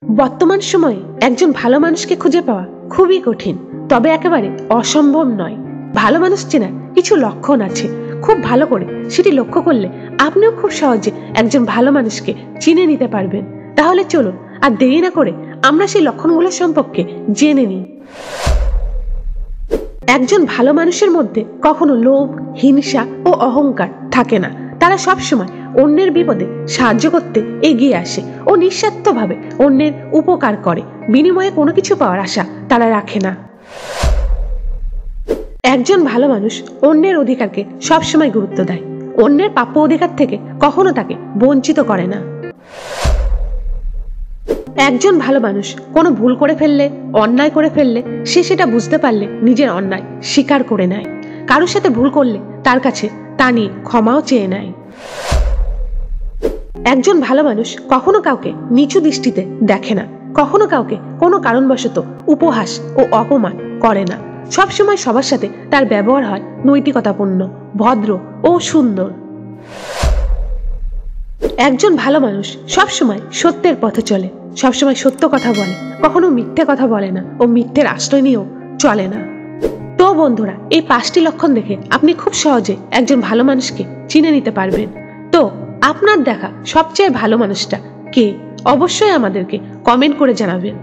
বর্তমান সময়ে একজন ভালো মানুষকে খুঁজে পাওয়া খুবই কঠিন, তবে একেবারে অসম্ভব নয়। ভালো মানুষ চেনার কিছু লক্ষণ আছে, খুব ভালো করে সেটি লক্ষ্য করলে আপনিও খুব সহজে একজন ভালো মানুষকে চিনে নিতে পারবেন। তাহলে চলুন আর দেরি না করে আমরা সেই লক্ষণগুলো সম্পর্কে জেনে নিই। একজন ভালো মানুষের মধ্যে কখনো লোভ, হিংসা ও অহংকার থাকে না। তারা সবসময় অন্যের বিপদে সাহায্য করতে এগিয়ে আসে ও নিঃস্বার্থভাবে অন্যের উপকার করে। বিনিময়ে কোনো কিছু পাওয়ার আশা তারা রাখে না। একজন ভালো মানুষ অন্যের অধিকারকে সবসময় গুরুত্ব দেয়, অন্যের প্রাপ্য অধিকার থেকে কখনো তাকে বঞ্চিত করে না। একজন ভালো মানুষ কোনো ভুল করে ফেললে, অন্যায় করে ফেললে সে সেটা বুঝতে পারলে নিজের অন্যায় স্বীকার করে নেয়। কারোর সাথে ভুল করলে তার কাছে তা নিয়ে ক্ষমাও চেয়ে নেয়। একজন ভালো মানুষ কখনো কাউকে নিচু দৃষ্টিতে দেখে না, কখনো কাউকে কোনো কারণবশত উপহাস ও অপমান করে না। সবসময় সবার সাথে তার ব্যবহার হয় নৈতিকতাপূর্ণ, ভদ্র ও সুন্দর। একজন ভালো মানুষ সবসময় সত্যের পথে চলে, সবসময় সত্য কথা বলে, কখনো মিথ্যে কথা বলে না ও মিথ্যের আশ্রয় নিয়েও চলে না। তো বন্ধুরা, এই 5টি লক্ষণ দেখে আপনি খুব সহজে একজন ভালো মানুষকে চিনে নিতে পারবেন। তো আপনার দেখা সবচেয়ে ভালো মানুষটা কে? অবশ্যই আমাদেরকে কমেন্ট করে জানাবেন।